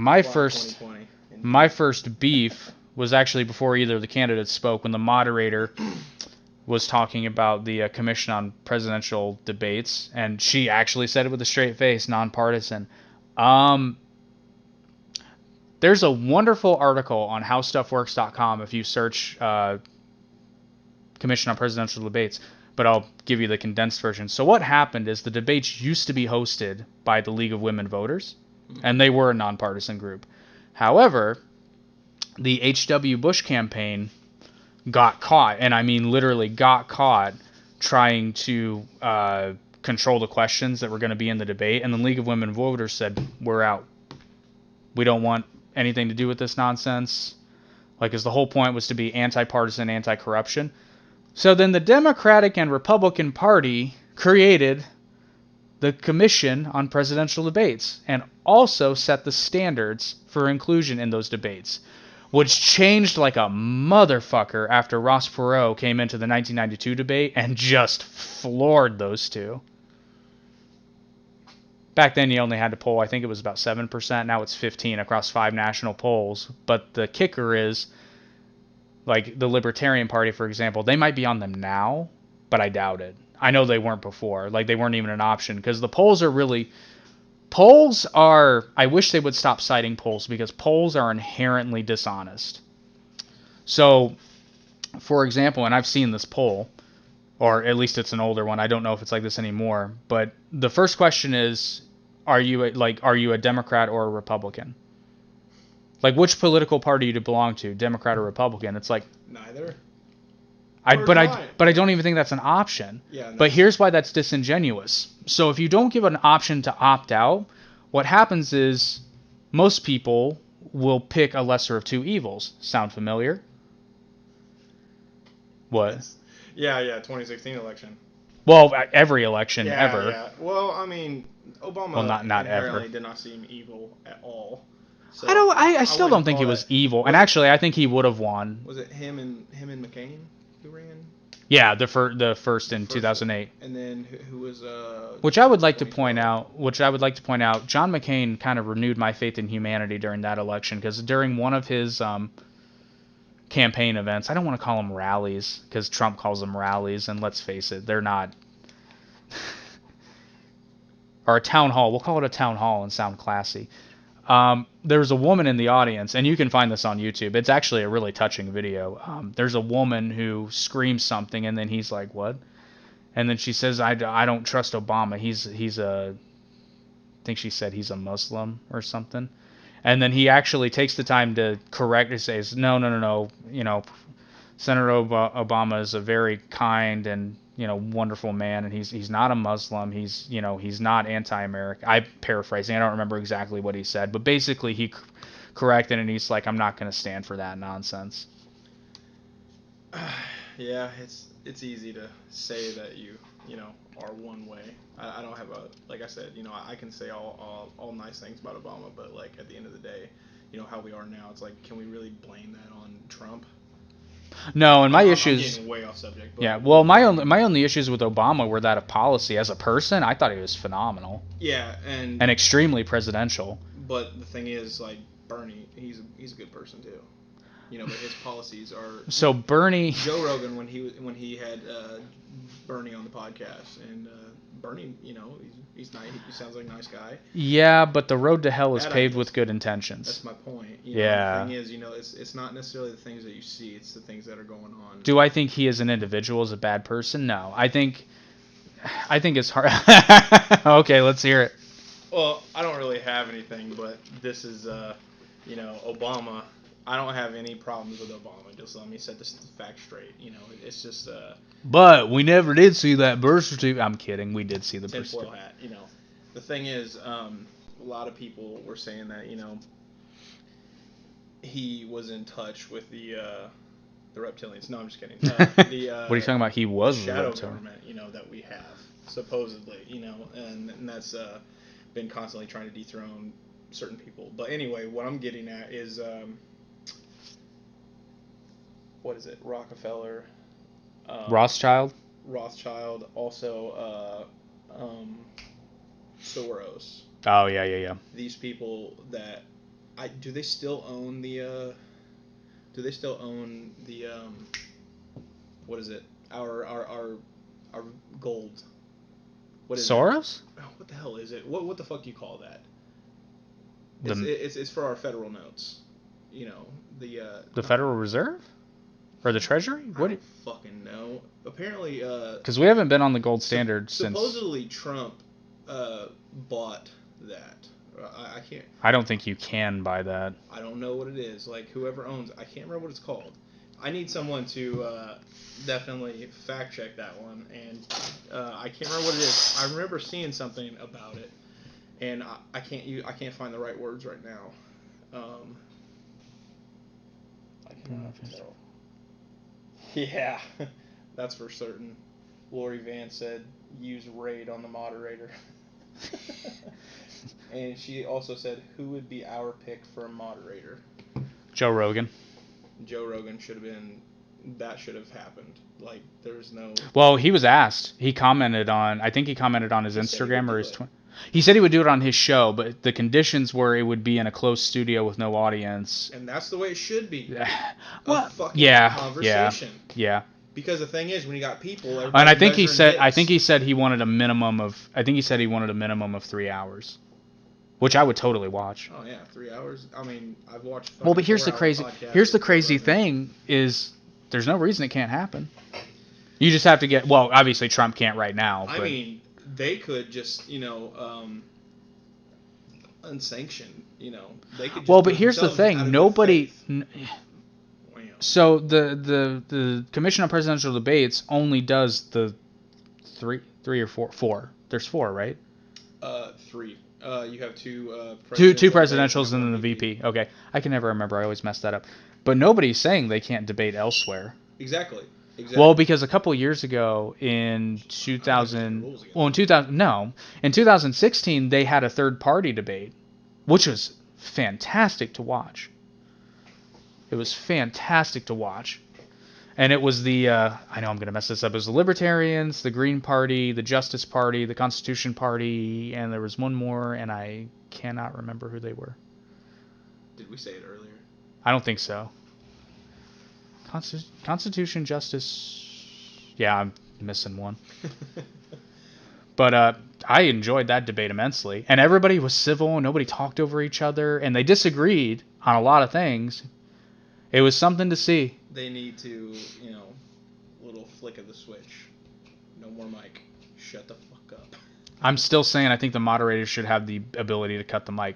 my first beef was actually before either of the candidates spoke, when the moderator was talking about the Commission on Presidential Debates, and she actually said it with a straight face, nonpartisan. There's a wonderful article on howstuffworks.com if you search Commission on Presidential Debates, but I'll give you the condensed version. So what happened is the debates used to be hosted by the League of Women Voters, and they were a nonpartisan group. However, the H.W. Bush campaign got caught, and I mean literally got caught, trying to control the questions that were going to be in the debate, and the League of Women Voters said, we're out. We don't want anything to do with this nonsense. Like, because the whole point was to be anti-partisan, anti-corruption. So then the Democratic and Republican Party created the Commission on Presidential Debates and also set the standards for inclusion in those debates, which changed like a motherfucker after Ross Perot came into the 1992 debate and just floored those two. Back then you only had to poll, I think it was about 7%. Now it's 15% across 5 national polls. But the kicker is, like the Libertarian Party, for example, they might be on them now, but I doubt it. I know they weren't before. Like, they weren't even an option, because the polls are really... Polls are... I wish they would stop citing polls, because polls are inherently dishonest. So, for example, and I've seen this poll, or at least it's an older one. I don't know if it's like this anymore. But the first question is, are you a Democrat or a Republican? Like, which political party do you belong to, Democrat or Republican? It's like neither. But I don't even think that's an option. Yeah. No. But here's why that's disingenuous. So if you don't give an option to opt out, what happens is most people will pick a lesser of two evils. Sound familiar? What? Yeah, 2016 election. Well, every election ever. Yeah. Well, I mean, Obama not ever. Did not seem evil at all. So I still don't think he was evil. And actually, I think he would have won. Was it him and McCain who ran? Yeah, the first in 2008. And then who was Which I would like to point out, John McCain kind of renewed my faith in humanity during that election, because during one of his campaign events, I don't want to call them rallies because Trump calls them rallies, and let's face it, they're not. Or a town hall. We'll call it a town hall and sound classy. There was a woman in the audience, and you can find this on YouTube. It's actually a really touching video. There's a woman who screams something, and then he's like, "What?" And then she says, "I don't trust Obama. He's a," I think she said he's a Muslim or something. And then he actually takes the time to correct and says, "No. You know, Senator Obama is a very kind and, you know, wonderful man, and he's not a Muslim. He's not anti-American." I'm paraphrasing. I don't remember exactly what he said, but basically he corrected, and he's like, "I'm not going to stand for that nonsense." Yeah, it's easy to say that you are one way. I don't have like I said, I can say all nice things about Obama, but like at the end of the day, how we are now, it's like, can we really blame that on Trump? No, and I'm getting way off subject. But yeah, well, my only issues with Obama were that of policy. As a person, I thought he was phenomenal. Yeah, and extremely presidential. But the thing is, like Bernie, he's a good person too. But his policies are. So Bernie. Joe Rogan, when he had Bernie on the podcast, and Bernie, he's nice. He sounds like a nice guy. Yeah, but the road to hell is paved with good intentions. That's my point. Yeah. The thing is, it's not necessarily the things that you see; it's the things that are going on. Do I think he as an individual is a bad person? No, I think it's hard. Okay, let's hear it. Well, I don't really have anything, but this is, Obama. I don't have any problems with Obama. Just let me set this fact straight. It's just. But we never did see that birth certificate. I'm kidding. We did see the birth certificate. certificate. Hat. The thing is, a lot of people were saying that he was in touch with the reptilians. No, I'm just kidding. What are you talking about? He was the shadow government. That we have supposedly. And that's been constantly trying to dethrone certain people. But anyway, what I'm getting at is. What is it? Rockefeller. Rothschild, also Soros. Oh, yeah. These people that do they still own the do they still own the what is it? Our gold. What is Soros? it? Oh, what the hell is it? What the fuck do you call that? The It's for our federal notes. You know, the Federal Reserve or the Treasury? I What? don't fucking know. Apparently, Because we haven't been on the gold standard since. supposedly Trump bought that. I can't. I don't think you can buy that. I don't know what it is. Like whoever owns, I can't remember what it's called. I need someone to definitely fact check that one, and I can't remember what it is. I remember seeing something about it, and I can't find the right words right now. I cannot tell. Yeah, that's for certain. Lori Vance said use raid on the moderator. And she also said, who would be our pick for a moderator? Joe Rogan. Joe Rogan should have been. That should have happened. Like, there's no. Well, he was asked. He commented on. I think he commented on his Instagram or his. He said he would do it on his show, but the conditions were it would be in a closed studio with no audience. And that's the way it should be. Well, A fucking yeah, conversation. yeah. Because the thing is, when you got people, And I think he said. hits. I think he said he wanted a minimum of. I think he said he wanted a minimum of 3 hours, which I would totally watch. Oh yeah, 3 hours. I mean, I've watched. Well, but here's the 4-hour crazy. podcasts Here's the with Joe crazy Rogan. thing is there's no reason it can't happen. You just have to get. Well, obviously Trump can't right now. I But mean, they could just unsanctioned. They could. Just well, but put here's the themselves out thing. of good Nobody. faith. So the Commission on Presidential Debates only does the three or four. There's 4, right? 3. You have two. Two presidentials and then the VP. Okay, I can never remember. I always mess that up. But nobody's saying they can't debate elsewhere. Exactly. Well, because a couple years ago in 2016 they had a third party debate, which was fantastic to watch. It was fantastic to watch. And it was the, I know I'm going to mess this up, it was the Libertarians, the Green Party, the Justice Party, the Constitution Party, and there was one more, and I cannot remember who they were. Did we say it earlier? I don't think so. Constitution, Justice, yeah, I'm missing one. But I enjoyed that debate immensely. And everybody was civil, and nobody talked over each other, and they disagreed on a lot of things. It was something to see. They need to, little flick of the switch. No more mic. Shut the fuck up. I'm still saying I think the moderators should have the ability to cut the mic.